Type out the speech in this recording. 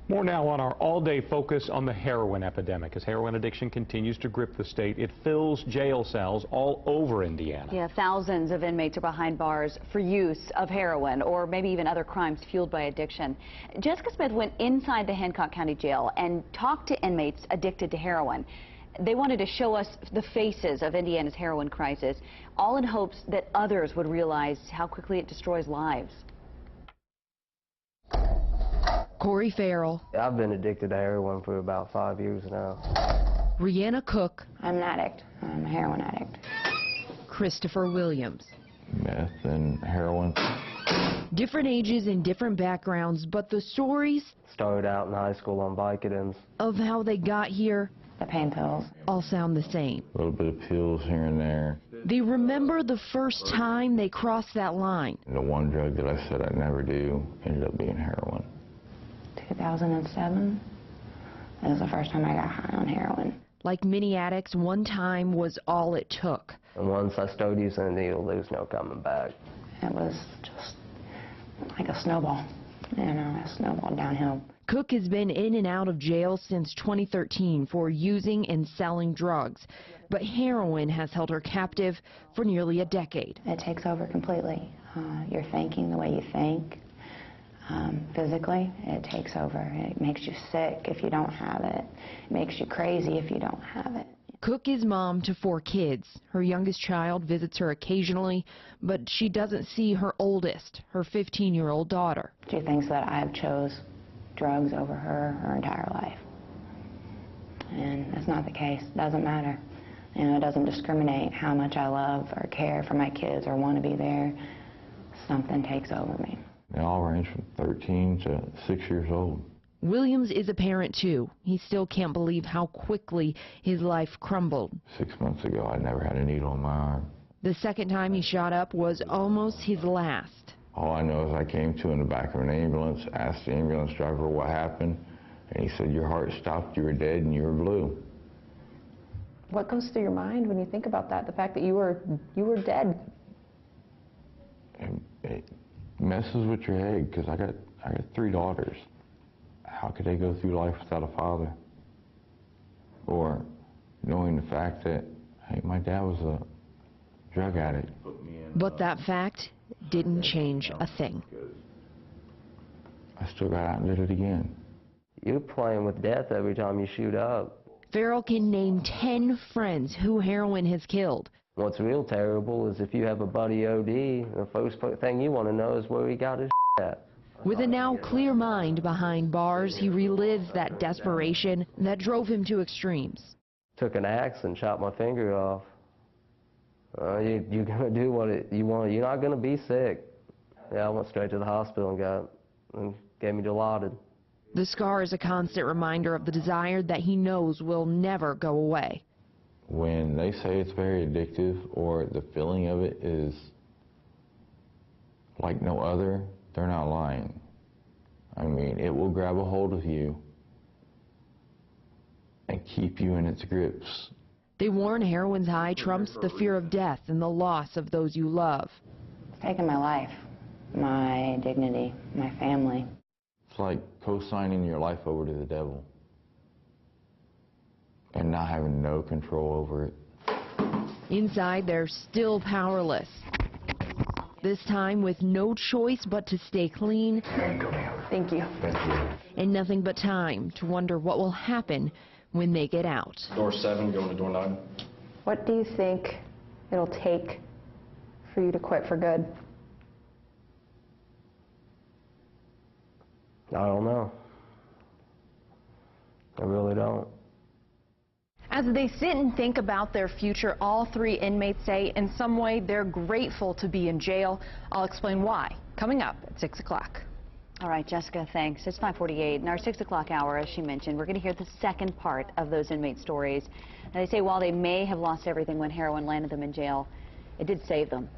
More now on our all-day focus on the heroin epidemic. As heroin addiction continues to grip the state, it fills jail cells all over Indiana. Yeah, thousands of inmates are behind bars for use of heroin or maybe even other crimes fueled by addiction. Jessica Smith went inside the Hancock County Jail and talked to inmates addicted to heroin. They wanted to show us the faces of Indiana's heroin crisis, all in hopes that others would realize how quickly it destroys lives. Corey Farrell. I've been addicted to heroin for about 5 years now. Rihanna Cook. I'm an addict. I'm a heroin addict. Christopher Williams. Meth and heroin. Different ages and different backgrounds, but the stories Started out in high school on Vicodins. of how they got here The pain pills. all sound the same. A little bit of pills here and there. They remember the first time they crossed that line. The one drug that I said I'd never do ended up being heroin. 2007. That was the first time I got high on heroin. Like many addicts, one time was all it took. And once I started using a needle, there was no coming back. It was just like a snowball. You know, a snowball downhill. Cook has been in and out of jail since 2013 for using and selling drugs, but heroin has held her captive for nearly a decade. It takes over completely. You're thinking the way you think. Physically, it takes over. It makes you sick if you don't have it. It makes you crazy if you don't have it. Cook is mom to 4 kids. Her youngest child visits her occasionally, but she doesn't see her oldest, her 15-year-old daughter. She thinks that I have chose drugs over her entire life. And that's not the case. It doesn't matter. You know, it doesn't discriminate how much I love or care for my kids or want to be there. Something takes over me. They all range from 13 to 6 years old. Williams is a parent too. He still can't believe how quickly his life crumbled. 6 months ago, I never had a needle in my arm. The second time he shot up was almost his last. All I know is I came to in the back of an ambulance, asked the ambulance driver what happened, and he said, your heart stopped, you were dead, and you were blue. What goes through your mind when you think about that, the fact that you were dead? It messes with your head, because I got 3 daughters. How could they go through life without a father? Or knowing the fact that, hey, my dad was a drug addict. But that fact didn't change a thing. I still got out and did it again. You're playing with death every time you shoot up. Farrell can name 10 friends who heroin has killed. What's real terrible is if you have a buddy OD, the first thing you want to know is where he got his at. With a now clear mind behind bars, he relives that desperation that drove him to extremes. Took an axe and chopped my finger off. You're going to do what you want. You're not going to be sick. Yeah, I went straight to the hospital and gave me Dilaudid. The scar is a constant reminder of the desire that he knows will never go away. When they say it's very addictive or the feeling of it is like no other, they're not lying. I mean, it will grab a hold of you and keep you in its grips. They warn heroin's high trumps the fear of death and the loss of those you love. It's taken my life, my dignity, my family. It's like co-signing your life over to the devil and not having no control over it. Inside, they're still powerless. This time with no choice but to stay clean. Thank you. Thank you. And nothing but time to wonder what will happen when they get out. Door 7 going to door 9. What do you think it'll take for you to quit for good? I don't know. I really don't. As they sit and think about their future, all 3 inmates say in some way they're grateful to be in jail. I'll explain why, coming up at 6 o'clock. All right, Jessica, thanks. It's 5:48. In our 6 o'clock hour, as she mentioned, we're going to hear the second part of those inmate stories. And they say while they may have lost everything when heroin landed them in jail, it did save them.